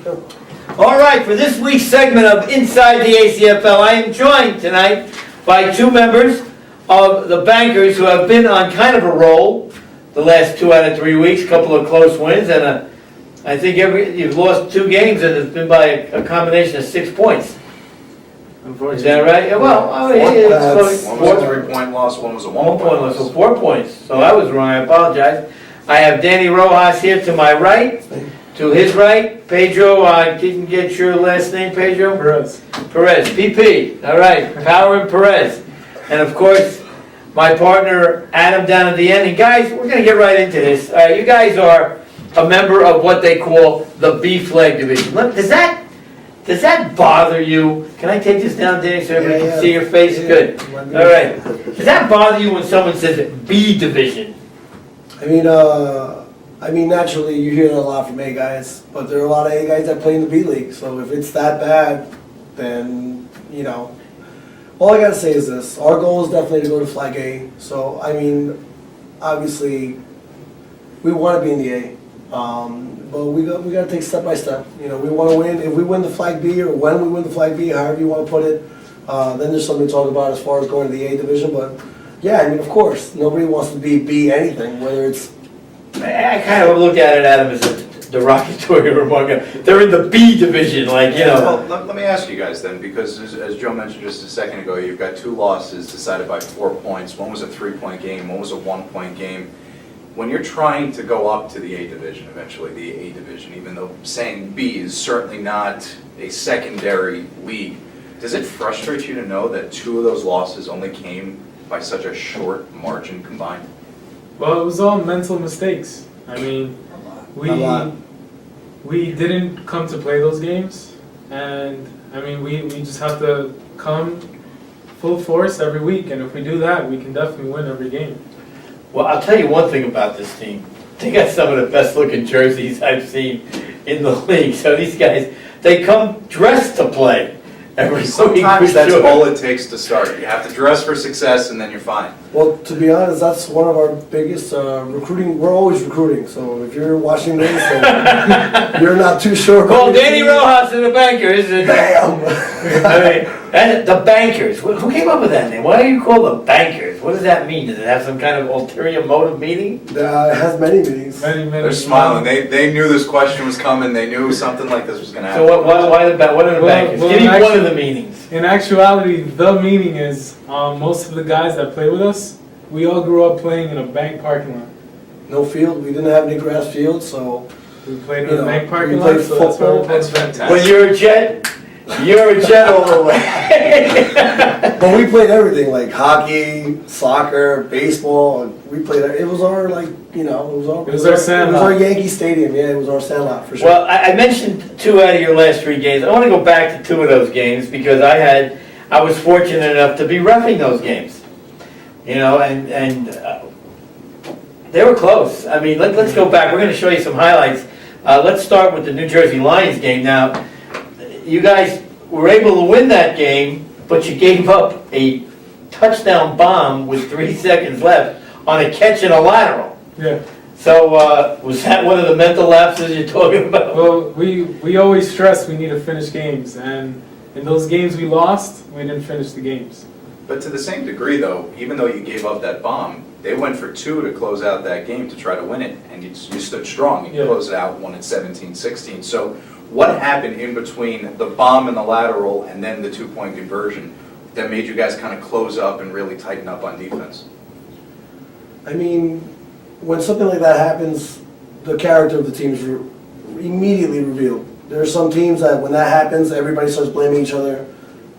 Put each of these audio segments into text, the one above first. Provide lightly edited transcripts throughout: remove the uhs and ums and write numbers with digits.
All right, for this week's segment of Inside the ACFL, I am joined tonight by two members of the Bankers who have been on kind of a roll the last 2 out of 3 weeks, a couple of close wins, and I think you've lost 2 games and it's been by a combination of 6 points. Is that right? Yeah, well, one was a 3-point loss, one was a 1-point loss. So 4 points. So I was wrong, I apologize. I have Danny Rojas here to my right, to his right. Pedro, I didn't get your last name, Pedro? Perez. Perez, PP. All right, Power and Perez. And of course, my partner, Adam, down at the end. And guys, we're going to get right into this. You guys are a member of what they call the B flag division. Does that bother you? Can I take this down, Danny, so everybody can see your face? Yeah. Good. All right. Does that bother you when someone says B division? I mean, naturally you hear that a lot from A guys, but there are a lot of A guys that play in the B League. So if it's that bad, then, you know, all I gotta say is this. Our goal is definitely to go to Flag A. So, I mean, obviously, we want to be in the A. But we got to take step by step. You know, we want to win. If we win the Flag B, or when we win the Flag B, however you want to put it, then there's something to talk about as far as going to the A division. But yeah, I mean, of course, nobody wants to be B anything, whether it's. I kind of look at it, Adam, as a derogatory remark. They're in the B division, like, you know. Well, let me ask you guys then, because as Joe mentioned just a second ago, you've got 2 losses decided by 4 points. One was a 3-point game, one was a 1-point game. When you're trying to go up to the A division, eventually the A division, even though saying B is certainly not a secondary league, does it frustrate you to know that 2 of those losses only came by such a short margin combined? Well, it was all mental mistakes. I mean, we didn't come to play those games, and I mean, we just have to come full force every week, and if we do that, we can definitely win every game. Well, I'll tell you one thing about this team. They got some of the best looking jerseys I've seen in the league. So these guys, they come dressed to play every Sometimes that's all it takes to start. You have to dress for success and then you're fine. Well, to be honest, that's one of our biggest recruiting. We're always recruiting. So if you're watching this and you're not too sure. Call Danny Rojas and the Bankers. Bam! I mean, and the Bankers. Who came up with that name? Why are you called the Bankers? What does that mean? Does it have some kind of ulterior motive meaning? It has many meanings. They're smiling. They knew this question was coming. They knew something like this was going to happen. So what are the Bankers? Give me one of the meanings. In actuality, the meaning is most of the guys that play with us, we all grew up playing in a bank parking lot. No field. We didn't have any grass field, so we played in a bank parking we lot. played So football. That's fantastic. When you're a Jet all the way. But we played everything, like hockey, soccer, baseball. We played. It was our It was our sandlot. our Yankee Stadium. Yeah, it was our sandlot for sure. Well, I mentioned 2 out of your last 3 games. I want to go back to 2 of those games because I was fortunate enough to be reffing those games. You know, and they were close. I mean, let's go back. We're going to show you some highlights. Let's start with the New Jersey Lions game. Now, you guys were able to win that game, but you gave up a touchdown bomb with 3 seconds left on a catch and a lateral. Yeah. So was that one of the mental lapses you're talking about? Well, we always stress we need to finish games, and in those games we lost, we didn't finish the games. But to the same degree, though, even though you gave up that bomb, they went for 2 to close out that game to try to win it, and you stood strong and you closed it out, won at 17-16. So what happened in between the bomb and the lateral and then the 2-point conversion that made you guys kind of close up and really tighten up on defense? I mean, when something like that happens, the character of the team is immediately revealed. There are some teams that when that happens, everybody starts blaming each other.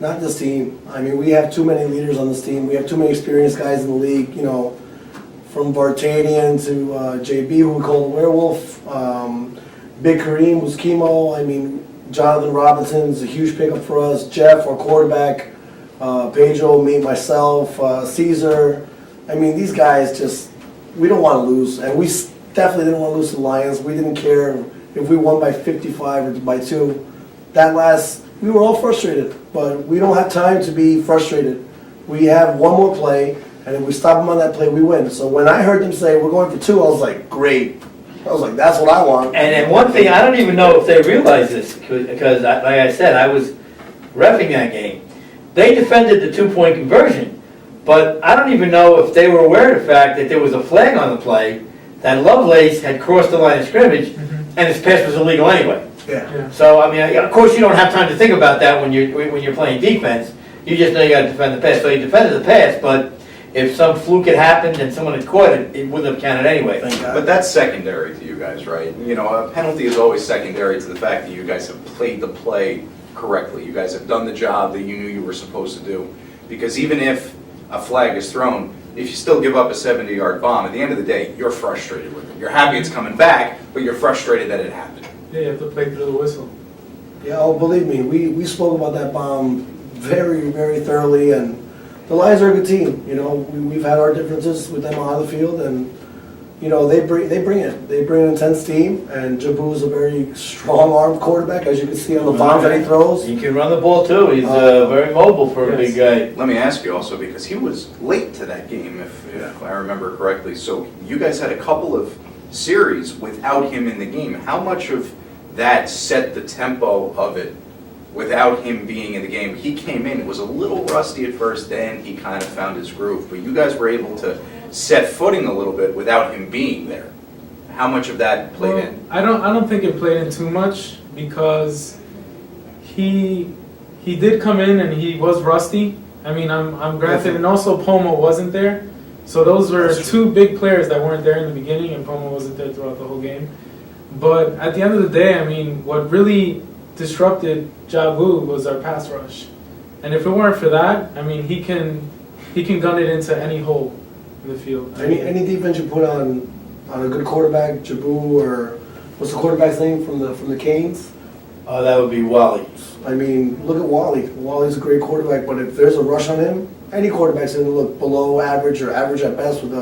Not this team. I mean, we have too many leaders on this team. We have too many experienced guys in the league, you know, from Vartanian to JB, who we call the werewolf, Big Kareem, who's chemo. I mean, Jonathan Robinson's a huge pickup for us. Jeff, our quarterback, Pedro, me, myself, Caesar. I mean, these guys just, we don't want to lose. And we definitely didn't want to lose to the Lions. We didn't care if we won by 55 or by 2. We were all frustrated, but we don't have time to be frustrated. We have one more play, and if we stop them on that play, we win. So when I heard them say, we're going for 2, I was like, great. I was like, that's what I want. And one thing, I don't even know if they realize this, because like I said, I was reffing that game. They defended the 2-point conversion, but I don't even know if they were aware of the fact that there was a flag on the play, that Lovelace had crossed the line of scrimmage, and his pass was illegal anyway. Yeah. So, I mean, of course, you don't have time to think about that when you're playing defense. You just know you gotta defend the pass. So he defended the pass, but if some fluke had happened and someone had caught it, it wouldn't have counted anyway. Thank God. But that's secondary to you guys, right? You know, a penalty is always secondary to the fact that you guys have played the play correctly. You guys have done the job that you knew you were supposed to do. Because even if a flag is thrown, if you still give up a 70-yard bomb, at the end of the day, you're frustrated with it. You're happy it's coming back, but you're frustrated that it happened. Yeah, you have to play through the whistle. Yeah, oh, believe me, we spoke about that bomb very, very thoroughly, and the Lions are a good team. You know, we've had our differences with them on the field, and you know they bring it. They bring an intense team, and Jabu's a very strong-armed quarterback, as you can see on the bombs that he throws. He can run the ball too. He's very mobile for a big guy. Let me ask you also, because he was late to that game, if I remember correctly. So you guys had a couple of series without him in the game. How much of that set the tempo of it without him being in the game? He came in, it was a little rusty at first, then he kind of found his groove. But you guys were able to set footing a little bit without him being there. How much of that played in? I don't think it played in too much, because he did come in and he was rusty. I mean, I'm granted, and also Poma wasn't there. So those were two big players that weren't there in the beginning, and Poma wasn't there throughout the whole game. But at the end of the day, I mean, what really disrupted Jabu was our pass rush. And if it weren't for that, I mean, he can gun it into any hole in the field. Any defense you put on a good quarterback, Jabu, or what's the quarterback's name from the Canes? Oh, that would be Wally. I mean, look at Wally. Wally's a great quarterback, but if there's a rush on him, any quarterback's going to look below average or average at best with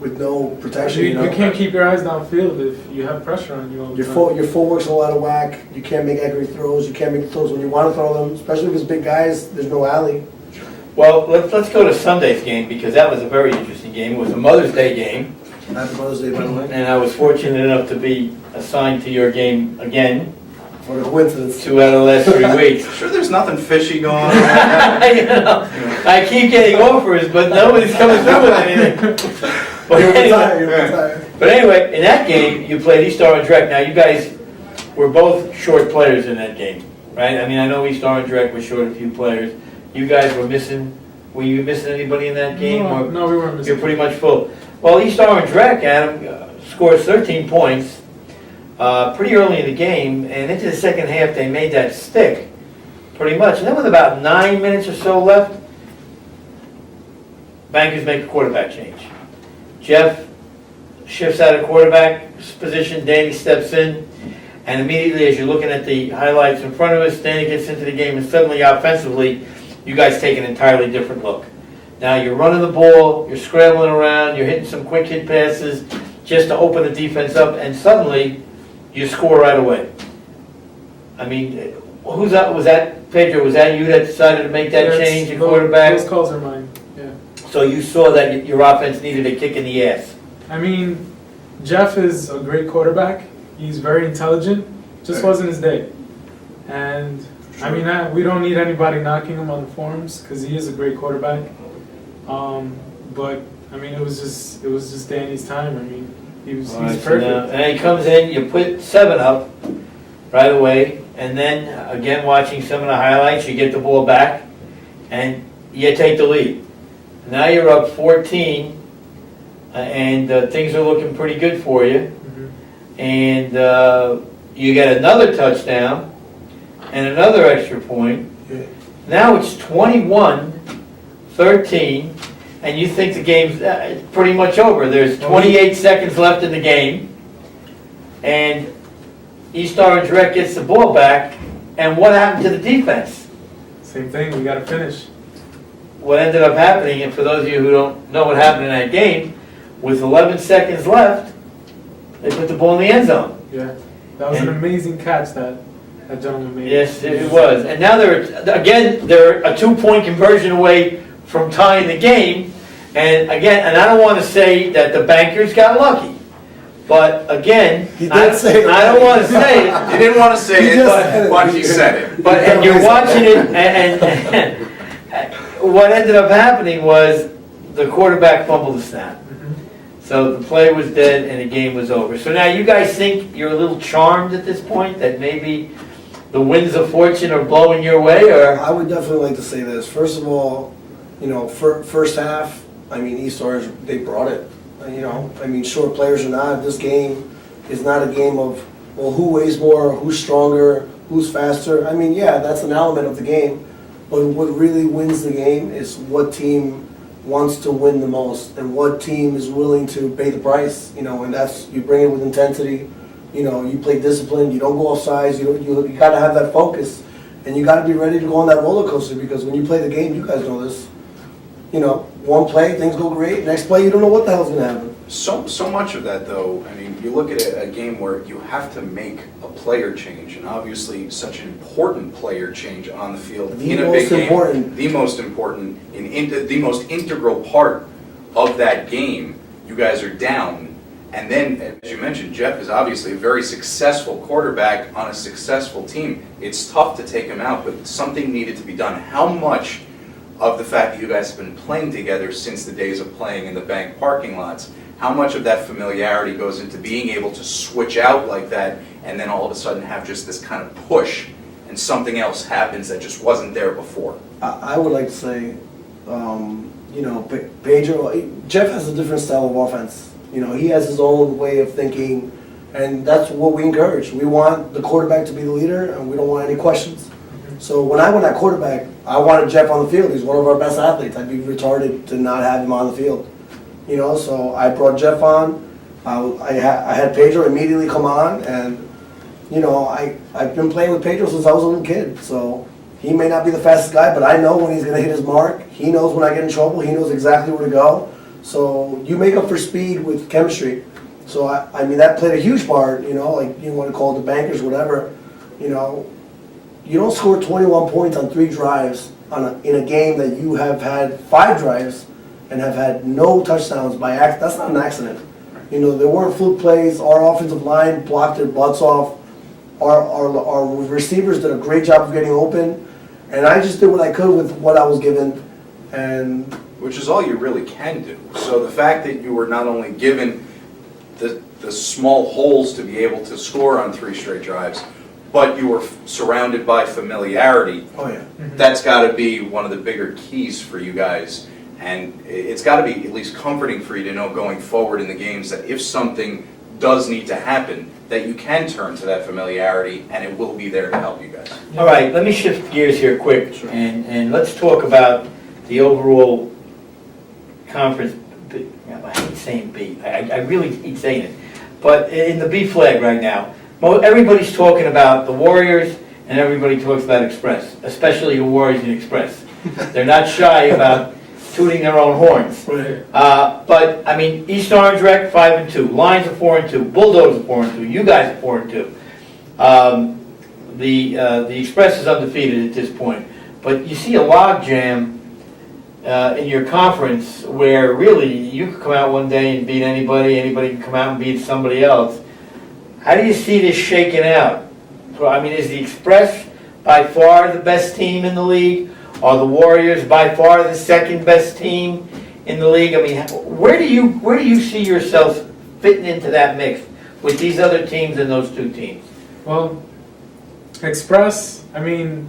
with no protection. You can't keep your eyes downfield if you have pressure on you all the time. Your footwork's a lot of whack. You can't make accurate throws. You can't make throws when you want to throw them, especially if it's big guys. There's no alley. Well, let's go to Sunday's game, because that was a very interesting game. It was a Mother's Day game, Happy Mother's Day, by the way. and I was fortunate enough to be assigned to your game again, For a coincidence. 2 out of the last 3 weeks. Sure there's nothing fishy going on? You know, I keep getting offers, but nobody's coming through with anything. But anyway, in that game, you played East Orange Rec. Now, you guys were both short players in that game, right? I mean, I know East Orange Rec was short a few players. You guys were missing, were you missing anybody in that game? No, we weren't missing. You're pretty much full. Well, East Orange Rec, Adam, scores 13 points pretty early in the game, and into the second half, they made that stick, pretty much. And then with about 9 minutes or so left, Bankers make a quarterback change. Jeff shifts out of quarterback position, Danny steps in, and immediately as you're looking at the highlights in front of us, Danny gets into the game, and suddenly offensively, you guys take an entirely different look. Now you're running the ball, you're scrambling around, you're hitting some quick hit passes just to open the defense up, and suddenly you score right away. I mean, who's that? Was that Pedro? Was that you that decided to make that change at quarterback? Those calls are mine. Yeah. So you saw that your offense needed a kick in the ass. I mean, Jeff is a great quarterback. He's very intelligent. Just wasn't his day. And I mean, we don't need anybody knocking him on the forums, because he is a great quarterback. But I mean, it was just Danny's time. I mean, he was perfect. And he comes in, you put 7 up right away, and then again watching some of the highlights, you get the ball back, and you take the lead. Now you're up 14, and things are looking pretty good for you. Mm-hmm. And you get another touchdown and another extra point. Yeah. Now it's 21-13, and you think the game's pretty much over. There's 28 seconds left in the game, and East Orange Rec gets the ball back, and what happened to the defense? Same thing. We got to finish. What ended up happening, and for those of you who don't know what happened in that game, with 11 seconds left, they put the ball in the end zone. Yeah, that was an amazing catch that gentleman made. Yes, it was. And now they're a 2-point conversion away from tying the game. And again, and I don't want to say that the Bankers got lucky, But again, He did I say it. I don't wanna say it, You didn't want to say He it, just said it. but you said it. but, and you're watching it, and what ended up happening was the quarterback fumbled the snap. So the play was dead and the game was over. So now you guys think you're a little charmed at this point, that maybe the winds of fortune are blowing your way, or? I would definitely like to say this. First of all, first half, I mean, East Orange, they brought it. I mean, short players or not, this game is not a game of, well, who weighs more, who's stronger, who's faster. I mean, yeah, that's an element of the game. But what really wins the game is what team wants to win the most and what team is willing to pay the price, and that's, you bring it with intensity, you play discipline, you don't go off sides, you gotta have that focus, and you gotta be ready to go on that roller coaster, because when you play the game, you guys know this, one play, things go great, next play, you don't know what the hell's gonna happen. So much of that, though, I mean, you look at a game where you have to make a player change, and obviously such an important player change on the field The in a big most important. game. The most important, the most integral part of that game, you guys are down. And then, as you mentioned, Jeff is obviously a very successful quarterback on a successful team. It's tough to take him out, but something needed to be done. How much of the fact that you guys have been playing together since the days of playing in the bank parking lots, how much of that familiarity goes into being able to switch out like that and then all of a sudden have just this kind of push and something else happens that just wasn't there before? I would like to say, Pedro, Jeff has a different style of offense. He has his own way of thinking, and that's what we encourage. We want the quarterback to be the leader, and we don't want any questions. So when I went at quarterback, I wanted Jeff on the field. He's one of our best athletes. I'd be retarded to not have him on the field. So I brought Jeff on. I had Pedro immediately come on, and I've been playing with Pedro since I was a little kid. So he may not be the fastest guy, but I know when he's going to hit his mark. He knows when I get in trouble. He knows exactly where to go. So you make up for speed with chemistry. So I mean, that played a huge part. Like you want to call it the bankers, whatever. You don't score 21 points on 3 drives in a game that you have had 5 drives and have had no touchdowns by accident. That's not an accident. There weren't fluke plays. Our offensive line blocked their butts off. Our receivers did a great job of getting open, and I just did what I could with what I was given. And Which is all you really can do. So the fact that you were not only given the small holes to be able to score on 3 straight drives, but you were surrounded by familiarity. oh yeah, That's got to be one of the bigger keys for you guys. And it's got to be at least comforting for you to know going forward in the games that if something does need to happen, that you can turn to that familiarity and it will be there to help you guys. All right, let me shift gears here quick, Sure. and let's talk about the overall conference. I hate saying B, I really hate saying it, but in the B flag right now, everybody's talking about the Warriors and everybody talks about Express, especially the Warriors and Express. They're not shy about tooting their own horns. But, I mean, East Orange Rec, 5-2, Lions are 4-2, Bulldogs are 4-2, you guys are 4-2. The Express is undefeated at this point. But you see a log jam in your conference where really you could come out one day and beat anybody, anybody can come out and beat somebody else. How do you see this shaking out? I mean, is the Express by far the best team in the league? Are the Warriors by far the second best team in the league? I mean, where do you see yourselves fitting into that mix with these other teams and those 2 teams? Well, Express, I mean,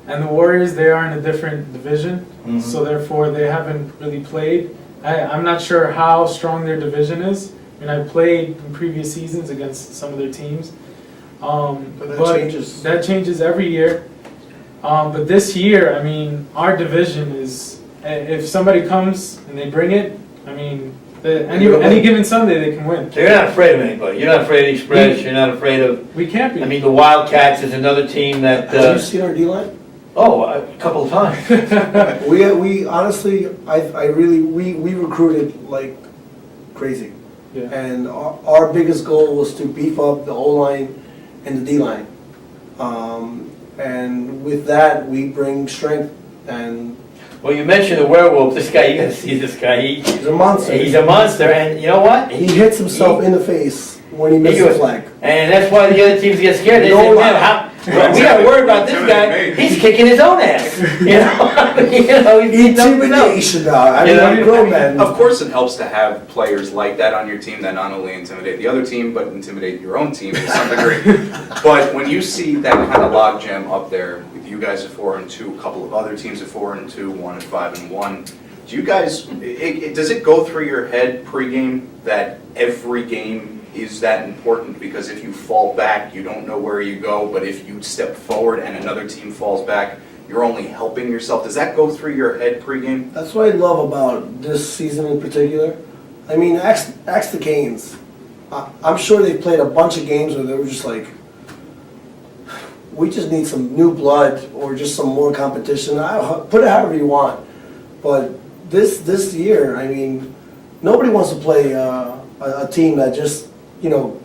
and the Warriors, they are in a different division, so therefore they haven't really played. I'm not sure how strong their division is. I mean, I played in previous seasons against some of their teams. That changes every year. But this year, I mean, our division is, if somebody comes and they bring it, I mean, any given Sunday they can win. So you're not afraid of anybody. You're not afraid of Express. You're not afraid of. We can't be. I mean, the Wildcats is another team that. have you seen our D-line? Oh, a couple of times. We honestly, we recruited like crazy. Yeah. And our biggest goal was to beef up the O-line and the D-line. And with that, we bring strength. And Well, you mentioned the werewolf. This guy, you gotta see this guy. He's a monster. He's a monster, and you know what? He hits himself in the face when he misses the flag. And that's why the other teams get scared. They No say, lie. man, we gotta worry about this guy. He's kicking his own ass. He's Intimidation, dog. I mean, You know, I'm grown, man. Of course, it helps to have players like that on your team that not only intimidate the other team, but intimidate your own team to some degree. But when you see that kind of logjam up there, with you guys at 4-2, a couple of other teams at 4-2, 1 at 5-1, do you guys? Does it go through your head pregame that every game is that important? Because if you fall back, you don't know where you go. But if you step forward and another team falls back, you're only helping yourself. Does that go through your head pregame? That's what I love about this season in particular. I mean, ask the Canes. I'm sure they've played a bunch of games where they were just like, we just need some new blood or just some more competition. Put it however you want. But this year, I mean, nobody wants to play a team that just,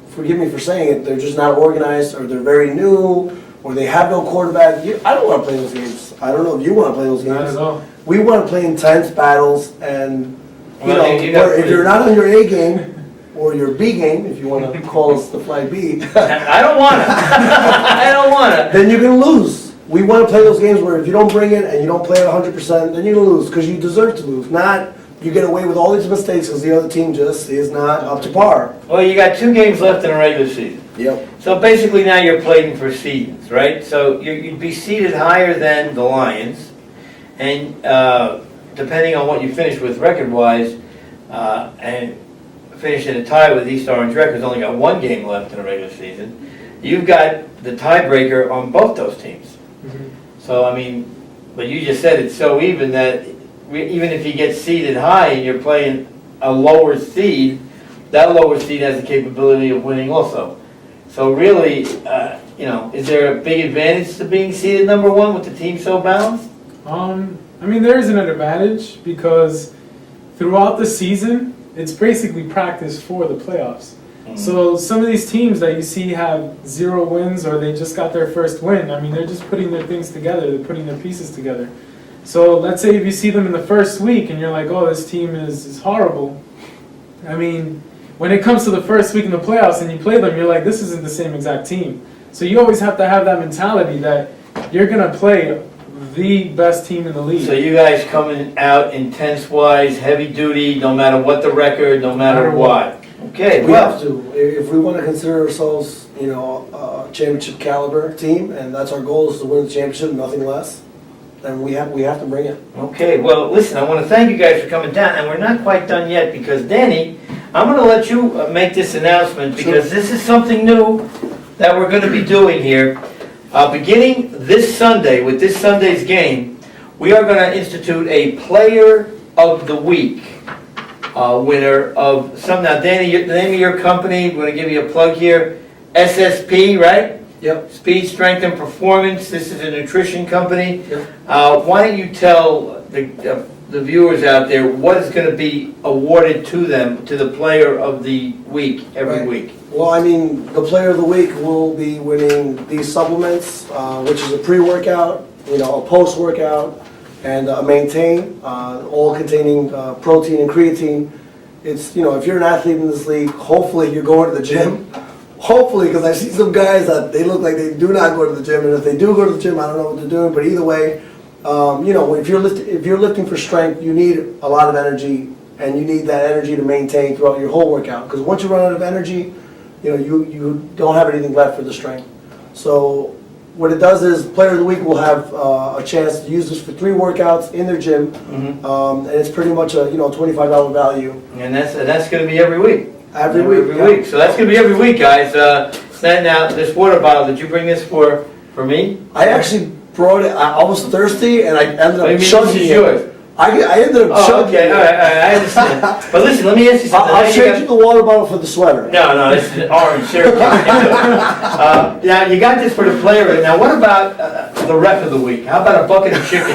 forgive me for saying it, they're just not organized, or they're very new, or they have no quarterback. I don't want to play those games. I don't know if you want to play those games. Not at all. We want to play intense battles, and if you're not on your A game or your B game, if you want to call us the flag B, I don't wanna. I don't wanna. then you're gonna lose. We want to play those games where if you don't bring it and you don't play it 100%, then you're gonna lose because you deserve to lose. Not you get away with all these mistakes because the other team just is not up to par. Well, you got 2 games left in a regular season. Yep. So basically now you're playing for seedings, right? So you'd be seeded higher than the Lions, and depending on what you finish with record-wise, and finish in a tie with East Orange Records, only got 1 game left in a regular season. You've got the tiebreaker on both those teams. So I mean, but you just said it's so even that even if you get seeded high and you're playing a lower seed, that lower seed has the capability of winning also. So really, is there a big advantage to being seeded number 1 with the team so balanced? I mean, there is an advantage because throughout the season, it's basically practice for the playoffs. So some of these teams that you see have 0 wins or they just got their first win, I mean, they're just putting their things together, they're putting their pieces together. So let's say if you see them in the first week and you're like, oh, this team is horrible. I mean, when it comes to the first week in the playoffs and you play them, you're like, this isn't the same exact team. So you always have to have that mentality that you're going to play the best team in the league. So you guys coming out intense-wise, heavy-duty, no matter what the record, no matter what. Okay, We well, have to. If we want to consider ourselves, a championship caliber team, and that's our goal is to win the championship, nothing less, then we have to bring it. okay, well, listen, I want to thank you guys for coming down, and we're not quite done yet, because Danny, I'm going to let you make this announcement, because this is something new that we're going to be doing here. Beginning this Sunday, with this Sunday's game, we are going to institute a Player of the Week winner of some. Now, Danny, the name of your company, we're going to give you a plug here, SSP, right? Yep. Speed, Strength, and Performance. This is a nutrition company. Yep. Why don't you tell the viewers out there what is going to be awarded to them, to the Player of the Week, every Right. week? Well, I mean, the Player of the Week will be winning these supplements, which is a pre-workout, a post-workout, and a maintain, all containing protein and creatine. It's, if you're an athlete in this league, hopefully you're going to the gym. Hopefully, because I see some guys that they look like they do not go to the gym, and if they do go to the gym, I don't know what they're doing. But either way, if you're lifting for strength, you need a lot of energy, and you need that energy to maintain throughout your whole workout. Because once you run out of energy, you don't have anything left for the strength. So what it does is Player of the Week will have a chance to use this for 3 workouts in their gym, and it's pretty much a $25 value. And that's going to be every week. Every week. Week. So that's going to be every week, guys. Now, this water bottle, did you bring this for me? I actually brought it. I was thirsty, and I ended What do you up mean chugging this is it. yours? I ended up Oh, chugging okay, it. all right, I understand. But listen, let me ask you something. I'll Now you trade got- you the water bottle for the sweater. No, this is orange Syracuse. Now, you got this for the player. Now, what about the ref of the week? How about a bucket of chicken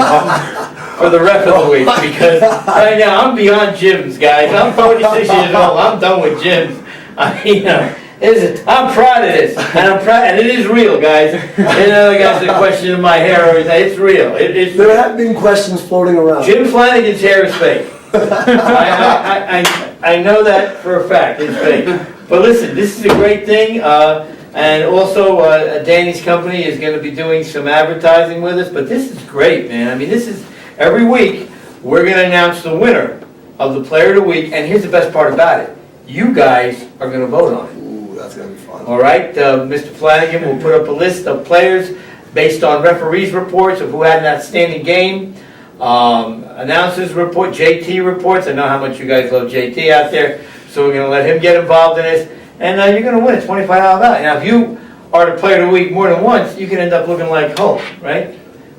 for the ref of the week? Because right now, I'm beyond gyms, guys. I'm 46 years old. I'm done with gyms. I mean, I'm proud of this, and it is real, guys. And other guys are questioning my hair every day. It's real. It's There real. have been questions floating around. Jim Flanagan's hair is fake. I know that for a fact. It's fake. But listen, this is a great thing. And also, Danny's company is going to be doing some advertising with us. But this is great, man. I mean, this is every week we're going to announce the winner of the Player of the Week. And here's the best part about it: you guys are going to vote on it. Ooh, that's gonna be fun. All right, Mr. Flanagan will put up a list of players based on referees' reports of who had an outstanding game, announcers' report, JT reports. I know how much you guys love JT out there, so we're going to let him get involved in this. And you're going to win a $25 value. Now, if you are the Player of the Week more than once, you can end up looking like Hulk, right?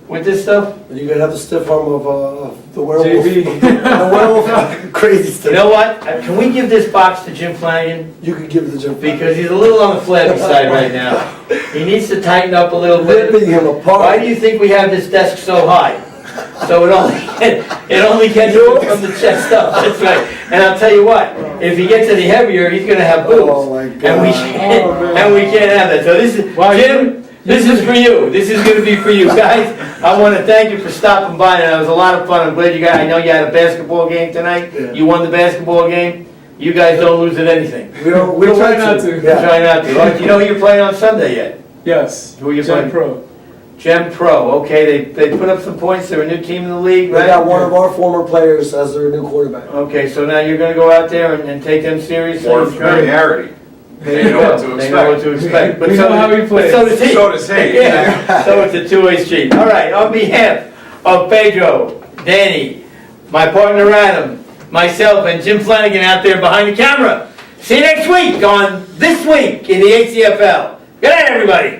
With this stuff. You're gonna have the stiff arm of the werewolf. JB. The werewolf, crazy stuff. You know what? Can we give this box to Jim Flanagan? You could give it to Jim. Because he's a little on the flabby side right now. He needs to tighten up a little bit. Ripping him apart. Why do you think we have this desk so high? So it only catches him from the chest up. That's right. And I'll tell you what, if he gets any heavier, he's gonna have boobs. Oh my God. And we can't have that. So this is, Jim, this is for you. This is gonna be for you. Guys, I wanna thank you for stopping by. And it was a lot of fun. I'm glad you guys, I know you had a basketball game tonight. Yeah. You won the basketball game. You guys don't lose at anything. We don't try like not to. Yeah. Try not to. Oh, do you know who you're playing on Sunday yet? Yes. Who are you Gen playing? Pro. Gem Pro, okay, they put up some points, they're a new team in the league, They right? got one of our former players as their new quarterback. Okay, so now you're gonna go out there and take them seriously? Or familiarity. They know what to They know what to expect. expect. But We so know how does- he plays. but so does he. So does he. Yeah, so it's a two-way street. All right, on behalf of Pedro, Danny, my partner Adam, myself, and Jim Flanagan out there behind the camera, see you next week on This Week in the ACFL. Good night, everybody.